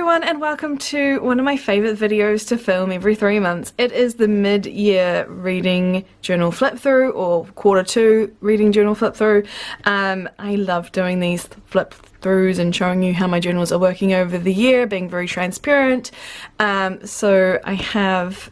everyone, and welcome to one of my favourite videos to film every 3 months. It is the mid-year reading journal flip through, or quarter 2 reading journal flip through. I love doing these flip throughs and showing you how my journals are working over the year, being very transparent. So I have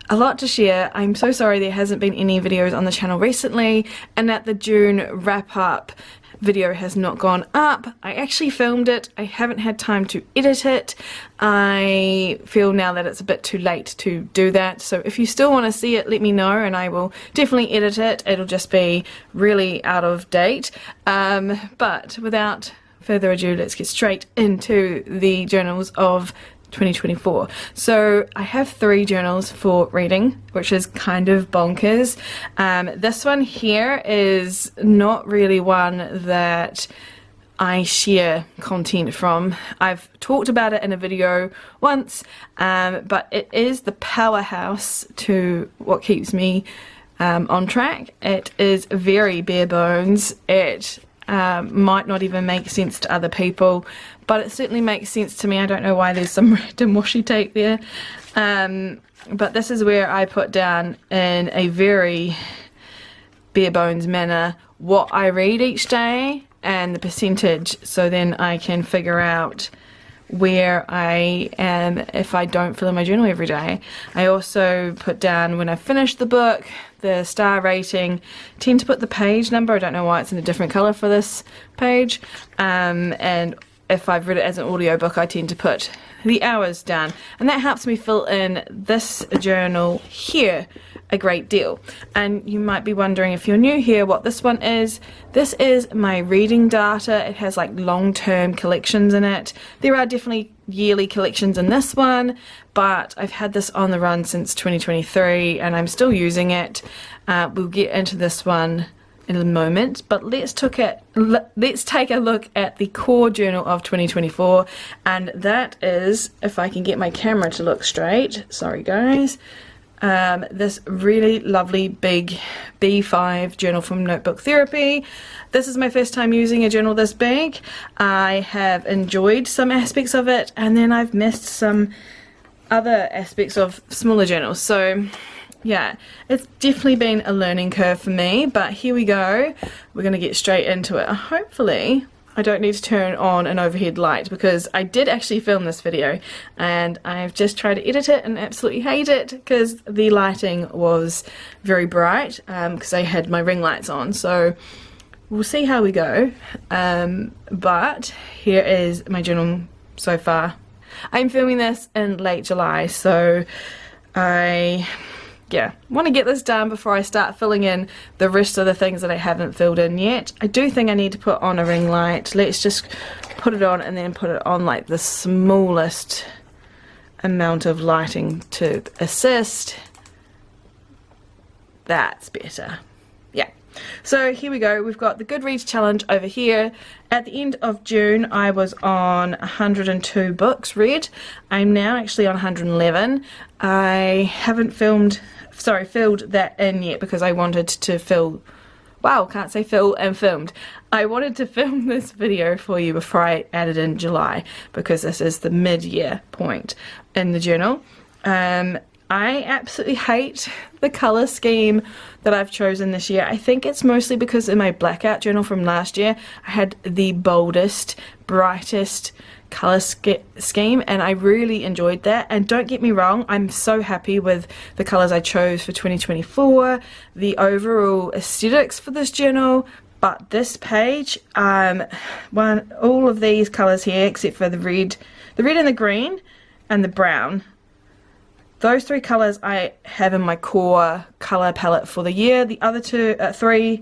a lot to share. I'm so sorry there hasn't been any videos on the channel recently, and that the June wrap up video has not gone up. I actually filmed it. I haven't had time to edit it. I feel now that it's a bit too late to do that. So if you still want to see it, let me know and I will definitely edit it. It'll just be really out of date. But without further ado, let's get straight into the journals of 2024. So I have 3 journals for reading, which is kind of bonkers. This one here is not really one that I share content from. I've talked about it in a video once, but it is the powerhouse to what keeps me on track. It is very bare bones. It might not even make sense to other people, but it certainly makes sense to me. I don't know why there's some random washi tape there, but this is where I put down in a very bare bones manner what I read each day and the percentage, so then I can figure out where I am if I don't fill in my journal every day. I also put down when I finish the book, the star rating, tend to put the page number. I don't know why it's in a different colour for this page, and if I've read it as an audiobook, I tend to put the hours down, and that helps me fill in this journal here a great deal. And you might be wondering, if you're new here, what this one is. This is my reading data. It has like long-term collections in it. There are definitely yearly collections in this one, but I've had this on the run since 2023 and I'm still using it. We'll get into this one in a moment, but let's take a look at the core journal of 2024, and that is, if I can get my camera to look straight, sorry guys, this really lovely big B5 journal from Notebook Therapy. This is my first time using a journal this big. I have enjoyed some aspects of it, and then I've missed some other aspects of smaller journals. So yeah, it's definitely been a learning curve for me, but here we go. We're going to get straight into it. Hopefully I don't need to turn on an overhead light, because I did actually film this video and I've just tried to edit it and absolutely hate it because the lighting was very bright, because I had my ring lights on. So we'll see how we go, but here is my journal so far. I'm filming this in late July, so I want to get this done before I start filling in the rest of the things that I haven't filled in yet. I do think I need to put on a ring light. Let's just put it on and then put it on like the smallest amount of lighting to assist. That's better. Yeah. So here we go. We've got the Goodreads challenge over here. At the end of June, I was on 102 books read. I'm now actually on 111. I haven't filled that in yet because I wanted to fill, wow, can't say fill and filmed. I wanted to film this video for you before I added in July, because this is the mid-year point in the journal. I absolutely hate the colour scheme that I've chosen this year. I think it's mostly because in my blackout journal from last year, I had the boldest, brightest colour scheme, and I really enjoyed that. And don't get me wrong, I'm so happy with the colours I chose for 2024, the overall aesthetics for this journal. But this page, all of these colours here, except for the red and the green and the brown, those 3 colours I have in my core colour palette for the year. The other 3,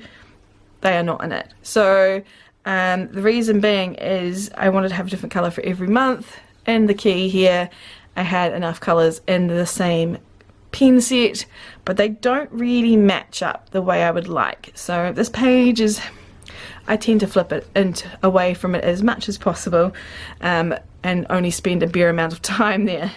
they are not in it. So the reason being is I wanted to have a different colour for every month. And the key here, I had enough colours in the same pen set, but they don't really match up the way I would like. So this page is, I tend to flip it away from it as much as possible, and only spend a bare amount of time there.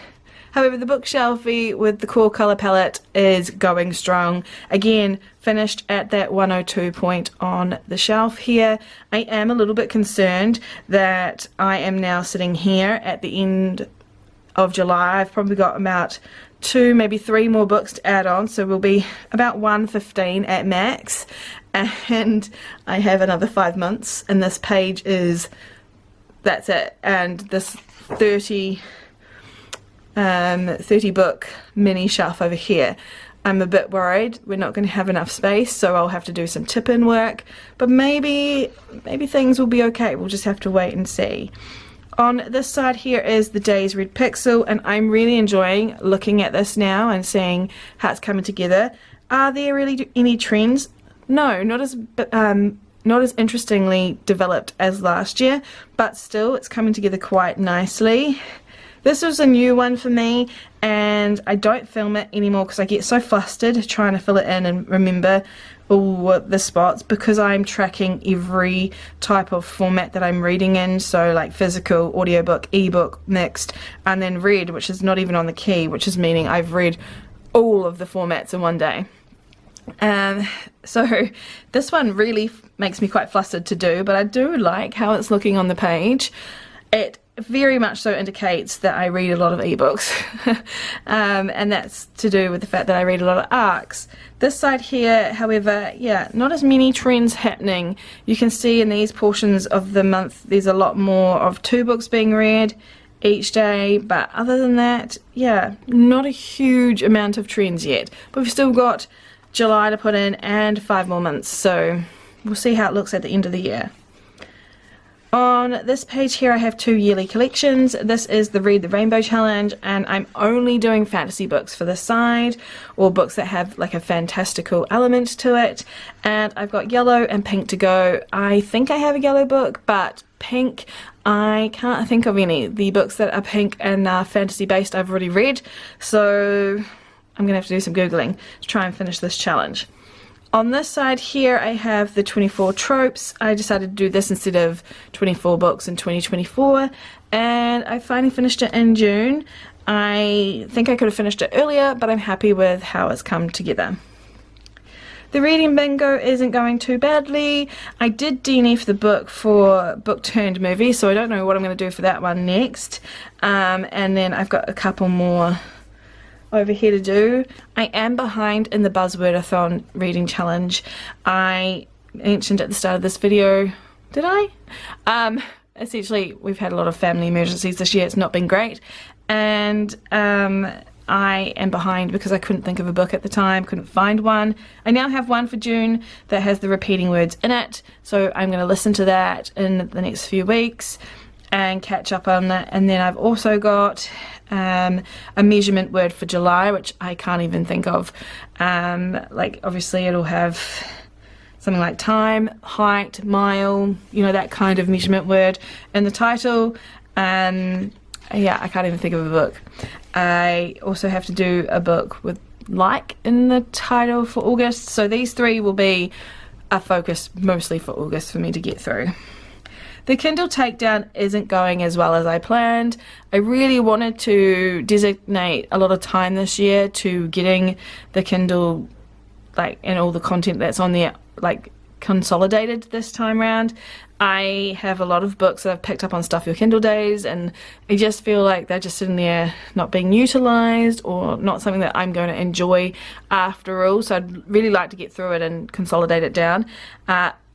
However, the bookshelfie with the core colour palette is going strong. Again, finished at that 102 point on the shelf here. I am a little bit concerned that I am now sitting here at the end of July. I've probably got about 2, maybe 3 more books to add on, so we'll be about 115 at max, and I have another 5 months, and this page is, that's it. And this 30 book mini shelf over here, I'm a bit worried we're not going to have enough space, so I'll have to do some tip-in work, but maybe things will be okay. We'll just have to wait and see. On this side here is the Day's Red Pixel, and I'm really enjoying looking at this now and seeing how it's coming together. Are there really any trends? No, not as interestingly developed as last year, but still it's coming together quite nicely. This was a new one for me, and I don't film it anymore because I get so flustered trying to fill it in and remember all the spots, because I'm tracking every type of format that I'm reading in, so like physical, audiobook, ebook, mixed, and then read, which is not even on the key, which is meaning I've read all of the formats in one day. So this one really makes me quite flustered to do, but I do like how it's looking on the page. It very much so indicates that I read a lot of ebooks, and that's to do with the fact that I read a lot of ARCs. This side here, however, yeah, not as many trends happening. You can see in these portions of the month there's a lot more of 2 books being read each day, but other than that, yeah, not a huge amount of trends yet. But we've still got July to put in and 5 more months, so we'll see how it looks at the end of the year. On this page here I have 2 yearly collections. This is the Read the Rainbow Challenge, and I'm only doing fantasy books for this side, or books that have like a fantastical element to it. And I've got yellow and pink to go. I think I have a yellow book, but pink, I can't think of any. The books that are pink and fantasy based I've already read, so I'm gonna have to do some Googling to try and finish this challenge. On this side here I have the 24 tropes. I decided to do this instead of 24 books in 2024, and I finally finished it in June. I think I could have finished it earlier, but I'm happy with how it's come together. The reading bingo isn't going too badly. I did DNF the book for book turned movie, so I don't know what I'm going to do for that one next. And then I've got a couple more over here to do. I am behind in the Buzzwordathon reading challenge. I mentioned at the start of this video, did I? Essentially, we've had a lot of family emergencies this year. It's not been great, and I am behind because I couldn't think of a book at the time, couldn't find one. I now have one for June that has the repeating words in it, so I'm going to listen to that in the next few weeks and catch up on that. And then I've also got a measurement word for July, which I can't even think of. Like obviously it'll have something like time, height, mile, you know, that kind of measurement word in the title. Yeah, I can't even think of a book. I also have to do a book with like in the title for August, so these 3 will be a focus mostly for August for me to get through. The Kindle takedown isn't going as well as I planned. I really wanted to designate a lot of time this year to getting the Kindle, like, and all the content that's on there, like, consolidated this time round. I have a lot of books that I've picked up on Stuff Your Kindle days, and I just feel like they're just sitting there not being utilised or not something that I'm going to enjoy after all, so I'd really like to get through it and consolidate it down.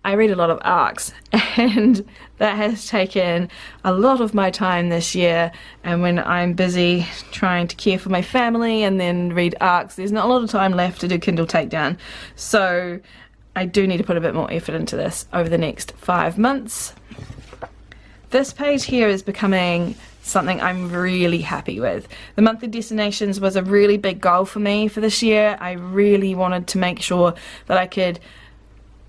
I read a lot of ARCs, and that has taken a lot of my time this year, and when I'm busy trying to care for my family and then read ARCs, there's not a lot of time left to do Kindle takedown. So I do need to put a bit more effort into this over the next 5 months. This page here is becoming something I'm really happy with. The monthly destinations was a really big goal for me for this year. I really wanted to make sure that I could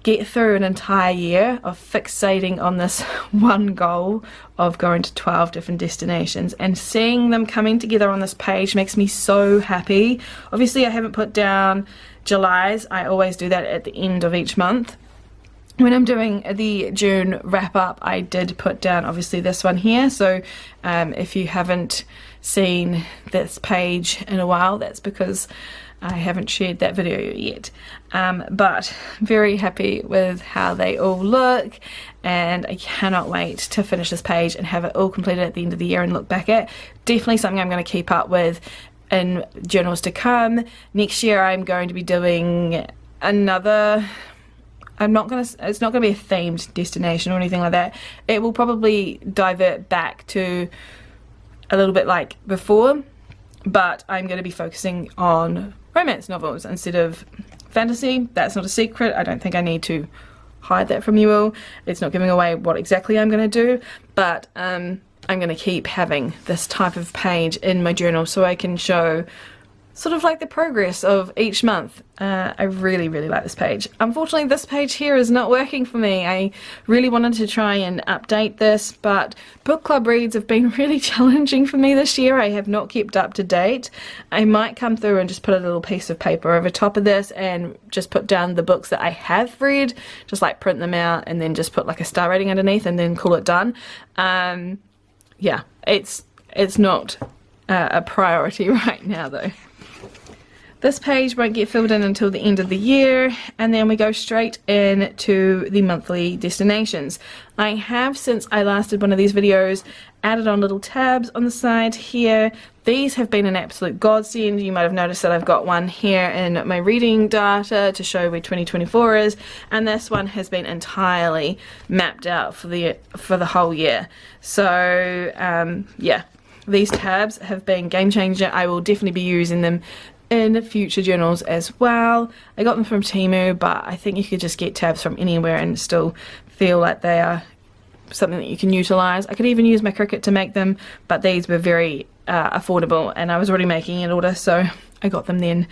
get through an entire year of fixating on this one goal of going to 12 different destinations, and seeing them coming together on this page makes me so happy. Obviously I haven't put down July's. I always do that at the end of each month. When I'm doing the June wrap up, I did put down obviously this one here, so if you haven't seen this page in a while, that's because I haven't shared that video yet, but very happy with how they all look, and I cannot wait to finish this page and have it all completed at the end of the year and look back at. Definitely something I'm going to keep up with in journals to come. Next year I'm going to be doing another, it's not going to be a themed destination or anything like that. It will probably divert back to a little bit like before, but I'm going to be focusing on romance novels instead of fantasy. That's not a secret. I don't think I need to hide that from you all. It's not giving away what exactly I'm going to do, but I'm going to keep having this type of page in my journal so I can show sort of like the progress of each month. I really like this page. Unfortunately, this page here is not working for me. I really wanted to try and update this, but book club reads have been really challenging for me this year. I have not kept up to date. I might come through and just put a little piece of paper over top of this and just put down the books that I have read, just like print them out and then just put like a star rating underneath and then call it done. Yeah, it's not a priority right now though. This page won't get filled in until the end of the year, and then we go straight into the monthly destinations. I have, since I last did one of these videos, added on little tabs on the side here. These have been an absolute godsend. You might have noticed that I've got one here in my reading data to show where 2024 is, and this one has been entirely mapped out for the whole year. So yeah, these tabs have been game changer. I will definitely be using them in future journals as well. I got them from Temu, but I think you could just get tabs from anywhere and still feel like they are something that you can utilize. I could even use my Cricut to make them, but these were very affordable and I was already making an order, so I got them then.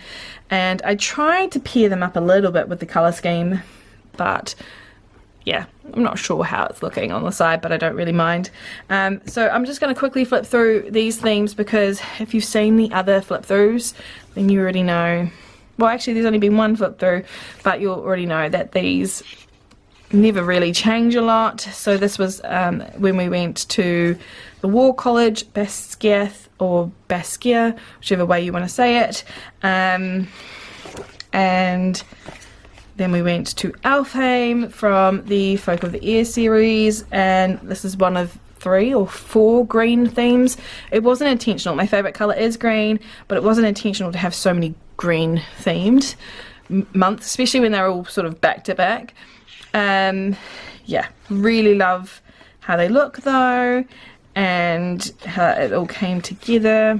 And I tried to pair them up a little bit with the color scheme, but yeah, I'm not sure how it's looking on the side, but I don't really mind. So I'm just going to quickly flip through these themes, because if you've seen the other flip throughs, then you already know. Well, actually there's only been one flip through, but you'll already know that these never really change a lot. So this was when we went to the War College, Basgiath or Baskia, whichever way you want to say it, and then we went to Alfheim from the Folk of the Air series, and this is one of 3 or 4 green themes. It wasn't intentional. My favourite colour is green, but it wasn't intentional to have so many green themed months, especially when they're all sort of back to back. Yeah, really love how they look though, and how it all came together.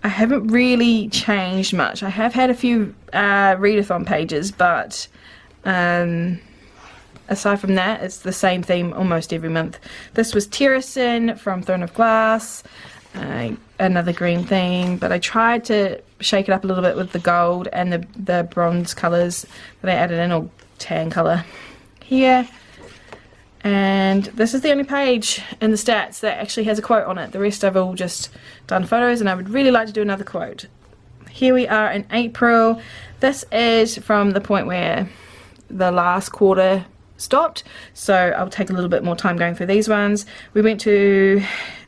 I haven't really changed much. I have had a few readathon pages, but aside from that, it's the same theme almost every month. This was 𝓤𝓗 from Throne of Glass, another green theme, but I tried to shake it up a little bit with the gold and the bronze colours that I added in, or tan colour here. And this is the only page in the stats that actually has a quote on it. The rest I've all just done photos, and I would really like to do another quote. Here we are in April. This is from the point where the last quarter stopped, so I'll take a little bit more time going through these ones. We went to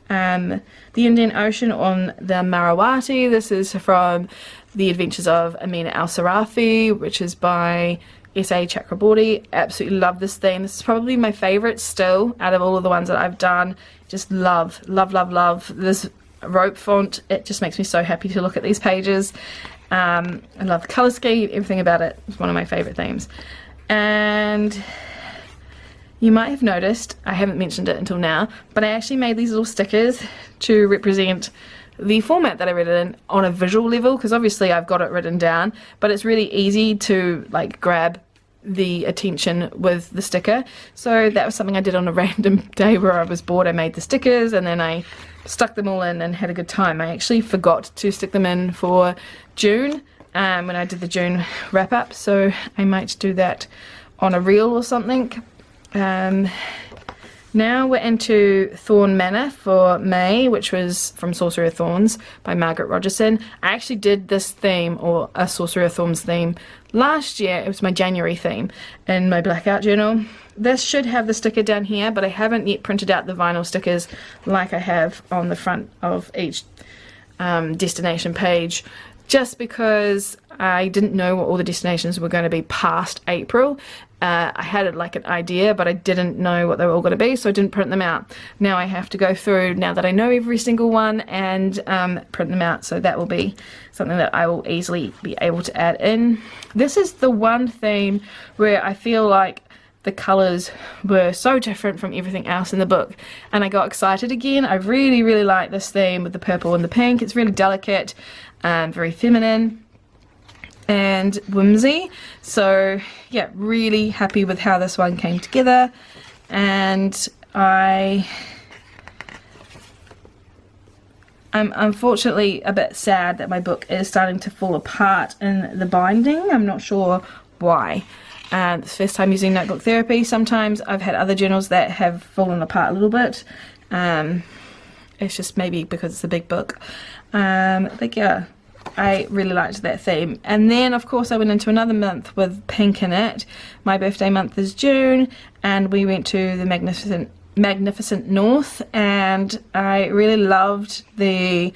the Indian Ocean on the Marathi. This is from The Adventures of Amina Al-Sarafi, which is by S.A. Chakraborty. Absolutely love this theme. This is probably my favourite still out of all of the ones that I've done. Just love this rope font. It just makes me so happy to look at these pages. I love the colour scheme, everything about it. It's one of my favourite themes. And you might have noticed, I haven't mentioned it until now, but I actually made these little stickers to represent the format that I read it in on a visual level, because obviously I've got it written down, but it's really easy to like grab the attention with the sticker. So that was something I did on a random day where I was bored. I made the stickers and then I stuck them all in and had a good time. I actually forgot to stick them in for June when I did the June wrap up, so I might do that on a reel or something. Now we're into Thorn Manor for May, which was from Sorcery of Thorns by Margaret Rogerson. I actually did this theme, or a Sorcery of Thorns theme, last year. It was my January theme in my blackout journal. This should have the sticker down here, but I haven't yet printed out the vinyl stickers like I have on the front of each destination page just because I didn't know what all the destinations were going to be past April. I had like an idea, but I didn't know what they were all going to be, so I didn't print them out. Now I have to go through, now that I know every single one, and print them out, so that will be something that I will easily be able to add in. This is the one theme where I feel like the colours were so different from everything else in the book, and I got excited again. I really like this theme with the purple and the pink. It's really delicate, very feminine and whimsy. So yeah, really happy with how this one came together, and I'm unfortunately a bit sad that my book is starting to fall apart in the binding. I'm not sure why. It's the first time using notebook therapy. Sometimes I've had other journals that have fallen apart a little bit. It's just maybe because it's a big book. But yeah, I really liked that theme. And then of course I went into another month with pink in it. My birthday month is June, and we went to the magnificent north, and I really loved the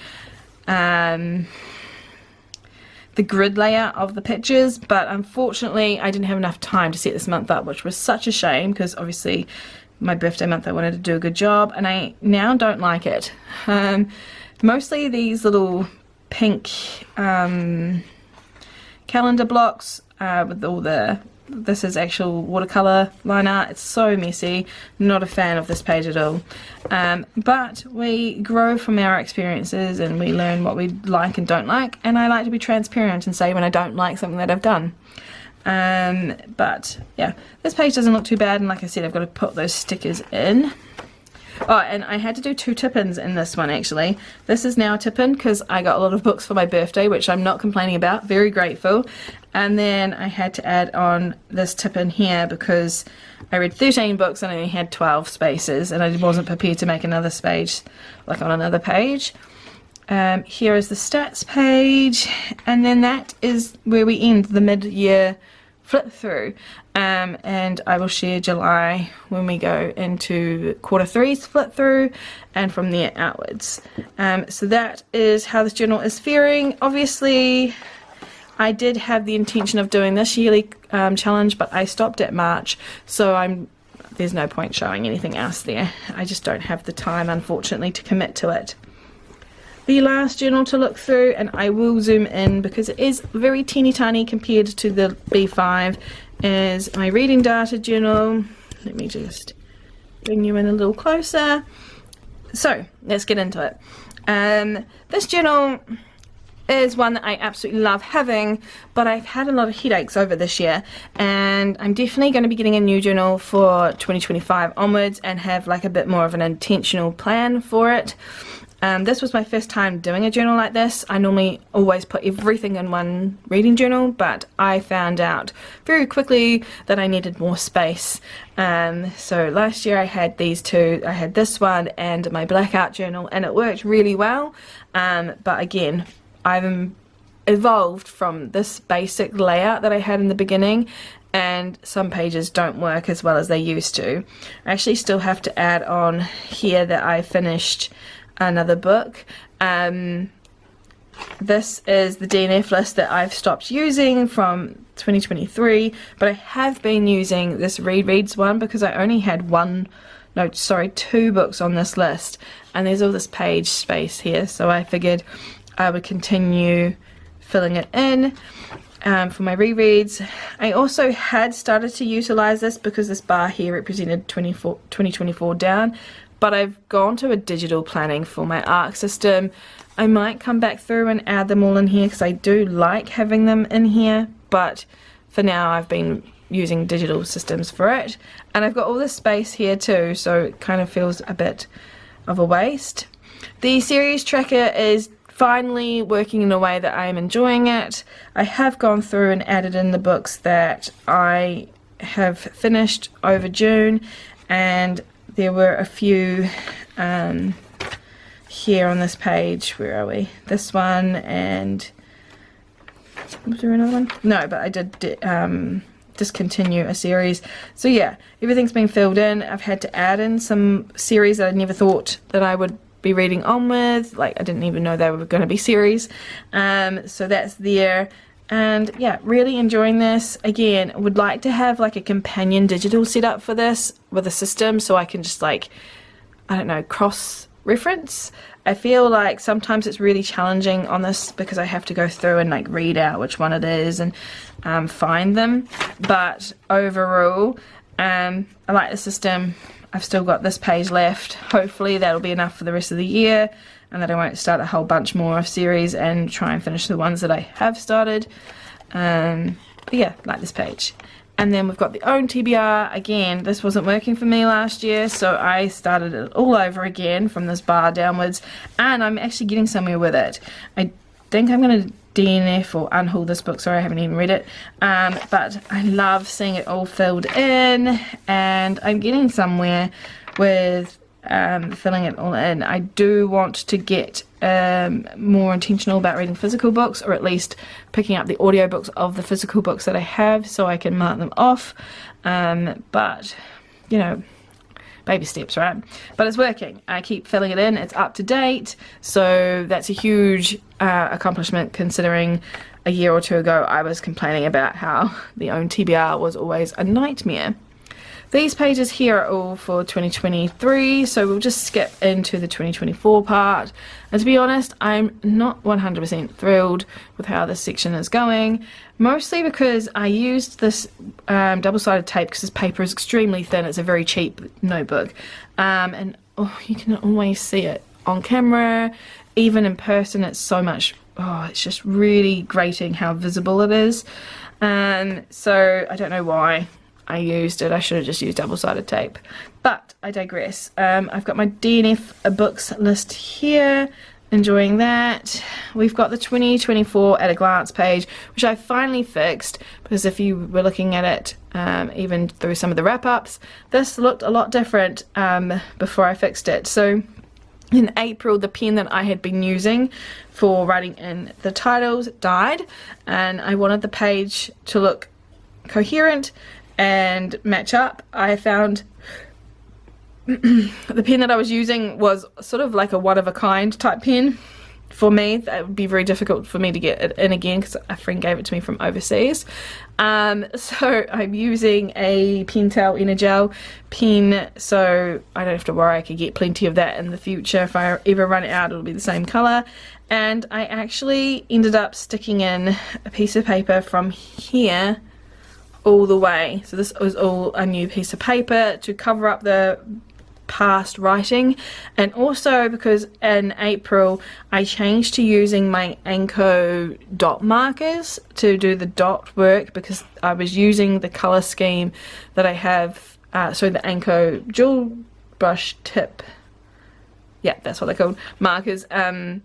grid layout of the pictures, but unfortunately I didn't have enough time to set this month up, which was such a shame, because obviously my birthday month I wanted to do a good job, and I now don't like it. Mostly these little pink calendar blocks with all the, this is actual watercolor line art. It's so messy. Not a fan of this page at all. But we grow from our experiences, and we learn what we like and don't like, and I like to be transparent and say when I don't like something that I've done. But yeah, this page doesn't look too bad, and like I said, I've got to put those stickers in. Oh, and I had to do 2 tip-ins in this one actually. This is now a tip-in because I got a lot of books for my birthday, which I'm not complaining about, very grateful. And then I had to add on this tip-in here because I read 13 books and I only had 12 spaces, and I wasn't prepared to make another space like on another page. Here is the stats page, and then that is where we end the mid-year flip through, and I will share July when we go into Q3's flip through, and from there outwards. So that is how this journal is faring. Obviously I did have the intention of doing this yearly challenge, but I stopped at March, so there's no point showing anything else there. I just don't have the time, unfortunately, to commit to it. The last journal to look through, and I will zoom in because it is very teeny tiny compared to the B5, is my reading data journal. Let me just bring you in a little closer. So let's get into it. This journal is one that I absolutely love having, but I've had a lot of headaches over this year, and I'm definitely going to be getting a new journal for 2025 onwards and have like a bit more of an intentional plan for it. This was my first time doing a journal like this. I normally always put everything in one reading journal, but I found out very quickly that I needed more space. So last year I had these two. I had this one and my blackout journal, and it worked really well. But again, I've evolved from this basic layout that I had in the beginning, and some pages don't work as well as they used to. I actually still have to add on here that I finished another book. This is the DNF list that I've stopped using from 2023, but I have been using this rereads one because I only had two books on this list, and there's all this page space here, so I figured I would continue filling it in for my rereads. I also had started to utilize this because this bar here represented 2024 down, but I've gone to a digital planning for my ARC system. I might come back through and add them all in here because I do like having them in here, but for now I've been using digital systems for it. And I've got all this space here too, so it kind of feels a bit of a waste. The series tracker is finally working in a way that I am enjoying it. I have gone through and added in the books that I have finished over June, and there were a few here on this page. Where are we? This one, and was there another one? No, but I did discontinue a series. So yeah, everything's been filled in. I've had to add in some series that I never thought that I would be reading on with. Like, I didn't even know they were going to be series. So that's there. And yeah, really enjoying this. Again, would like to have like a companion digital setup for this with a system so I can just like, I don't know, cross reference. I feel like sometimes it's really challenging on this because I have to go through and like read out which one it is and find them. But overall, I like the system. I've still got this page left. Hopefully that'll be enough for the rest of the year and that I won't start a whole bunch more of series and try and finish the ones that I have started. But yeah, like this page. And then we've got the own TBR. Again, this wasn't working for me last year, so I started it all over again from this bar downwards, and I'm actually getting somewhere with it. I think I'm going to DNF or unhaul this book. Sorry, I haven't even read it. But I love seeing it all filled in, and I'm getting somewhere with filling it all in. I do want to get more intentional about reading physical books, or at least picking up the audiobooks of the physical books that I have so I can mark them off. But you know, baby steps, right? But it's working. I keep filling it in. It's up to date, so that's a huge accomplishment considering a year or two ago I was complaining about how the own TBR was always a nightmare. These pages here are all for 2023, so we'll just skip into the 2024 part. And to be honest, I'm not 100% thrilled with how this section is going, mostly because I used this double-sided tape because this paper is extremely thin. It's a very cheap notebook, and oh, you can always see it on camera. Even in person, it's so much, oh, it's just really grating how visible it is. So I don't know why I used it. I should have just used double-sided tape, but I digress. I've got my DNF books list here, enjoying that. We've got the 2024 at a glance page, which I finally fixed, because if you were looking at it even through some of the wrap-ups, this looked a lot different before I fixed it. So in April, the pen that I had been using for writing in the titles died, and I wanted the page to look coherent and match up. I found the pen that I was using was sort of like a one-of-a-kind type pen. For me, that would be very difficult for me to get it in again because a friend gave it to me from overseas. So I'm using a Pentel Energel pen, so I don't have to worry. I could get plenty of that in the future. If I ever run it out, it'll be the same colour. And I actually ended up sticking in a piece of paper from here all the way. So this was all a new piece of paper to cover up the past writing, and also because in April I changed to using my 𝓛𝓲𝓷𝓴𝓼 dot markers to do the dot work, because I was using the colour scheme that I have, so the 𝓛𝓲 dual brush tip, yeah, that's what they're called, markers, and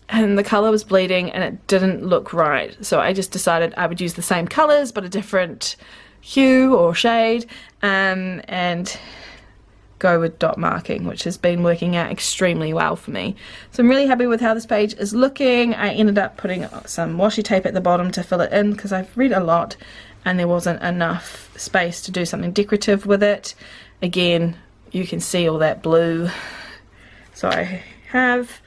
the colour was bleeding and it didn't look right, so I just decided I would use the same colours but a different hue or shade, and go with dot marking, which has been working out extremely well for me. So I'm really happy with how this page is looking. I ended up putting some washi tape at the bottom to fill it in because I've read a lot and there wasn't enough space to do something decorative with it. Again, you can see all that blue, so I have,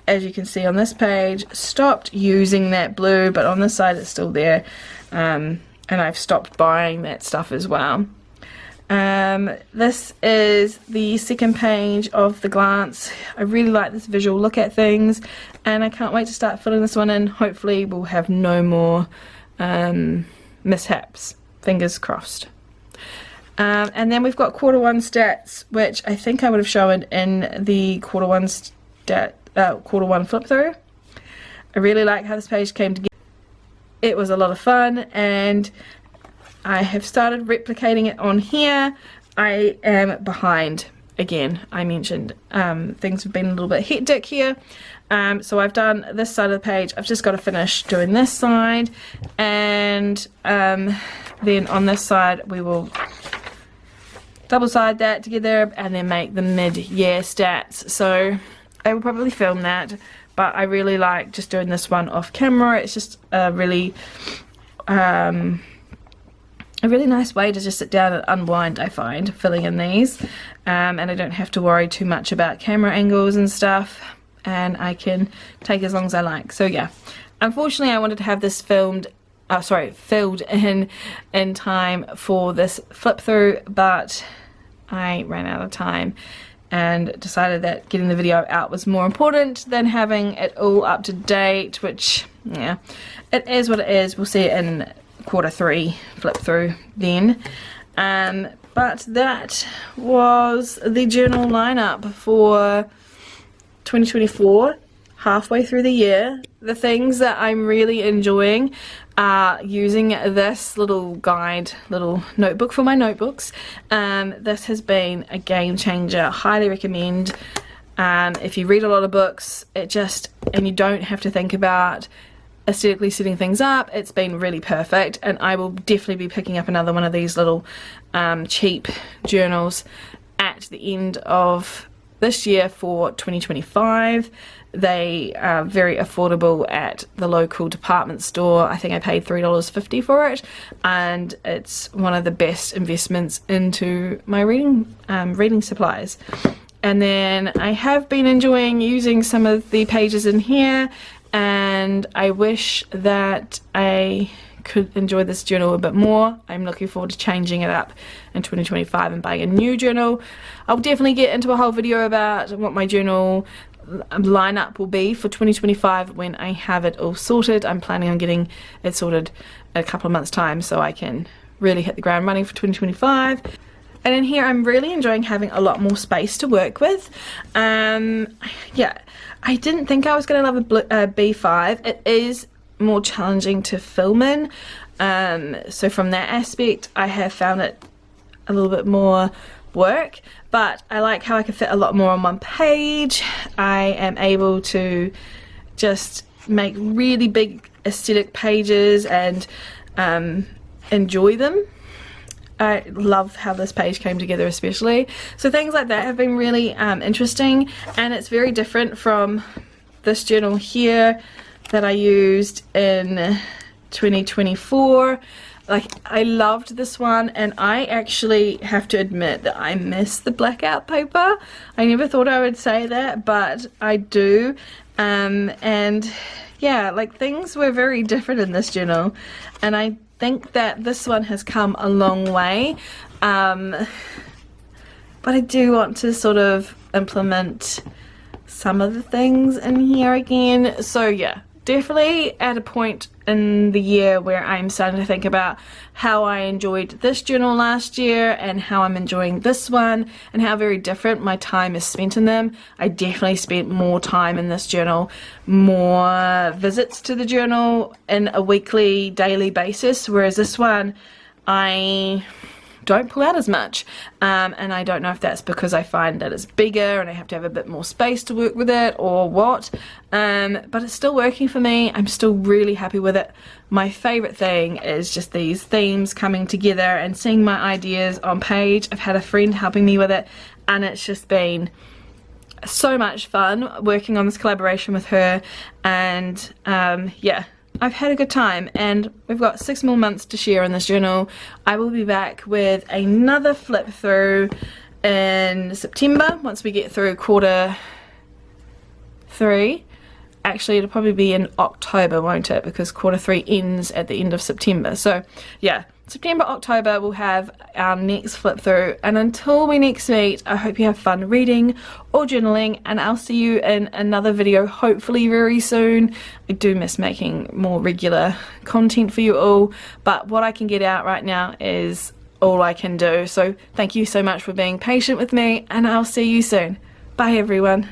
as you can see on this page, stopped using that blue, but on this side it's still there, and I've stopped buying that stuff as well. This is the second page of the glance. I really like this visual look at things, and I can't wait to start filling this one in. Hopefully we'll have no more mishaps, fingers crossed. And then we've got quarter one stats, which I think I would have shown in the quarter one flip through. I really like how this page came together. It was a lot of fun, and I have started replicating it on here. I am behind again. I mentioned things have been a little bit hectic here, so I've done this side of the page. I've just got to finish doing this side, and then on this side we will double side that together and then make the mid-year stats. So I will probably film that, but I really like just doing this one off camera. It's just a really a really nice way to just sit down and unwind, I find, filling in these. And I don't have to worry too much about camera angles and stuff, and I can take as long as I like. So yeah, unfortunately I wanted to have this filled in time for this flip through, but I ran out of time and decided that getting the video out was more important than having it all up to date, which, yeah, it is what it is. We'll see it in Q3 flip through then. But that was the journal lineup for 2024, halfway through the year. The things that I'm really enjoying are using this little guide, little notebook for my notebooks. This has been a game changer. Highly recommend. If you read a lot of books, and you don't have to think about aesthetically setting things up, it's been really perfect, and I will definitely be picking up another one of these little cheap journals at the end of this year for 2025. They are very affordable at the local department store. I think I paid $3.50 for it, and it's one of the best investments into my reading supplies. And then I have been enjoying using some of the pages in here, and I wish that I could enjoy this journal a bit more. I'm looking forward to changing it up in 2025 and buying a new journal. I'll definitely get into a whole video about what my journal lineup will be for 2025 when I have it all sorted. I'm planning on getting it sorted in a couple of months' time so I can really hit the ground running for 2025. And in here I'm really enjoying having a lot more space to work with. Yeah, I didn't think I was going to love a B5. It is more challenging to film in, so from that aspect I have found it a little bit more work, but I like how I can fit a lot more on one page. I am able to just make really big aesthetic pages and enjoy them. I love how this page came together especially. So things like that have been really interesting, and it's very different from this journal here that I used in 2024. Like, I loved this one, and I actually have to admit that I miss the blackout paper. I never thought I would say that, but I do. And yeah, like, things were very different in this journal, and I think that this one has come a long way. But I do want to sort of implement some of the things in here again. So yeah, definitely at a point in the year where I'm starting to think about how I enjoyed this journal last year and how I'm enjoying this one, and how very different my time is spent in them. I definitely spent more time in this journal, more visits to the journal in a weekly, daily basis, whereas this one I don't pull out as much, and I don't know if that's because I find that it's bigger and I have to have a bit more space to work with it or what, but it's still working for me. I'm still really happy with it. My favorite thing is just these themes coming together and seeing my ideas on page. I've had a friend helping me with it, and it's just been so much fun working on this collaboration with her, and yeah, I've had a good time, and we've got 6 more months to share in this journal. I will be back with another flip through in September once we get through Q3. Actually, it'll probably be in October, won't it? Because Q3 ends at the end of September. So yeah, September, October we'll have our next flip through, and until we next meet, I hope you have fun reading or journaling, and I'll see you in another video hopefully very soon. I do miss making more regular content for you all, but what I can get out right now is all I can do. So thank you so much for being patient with me, and I'll see you soon. Bye everyone.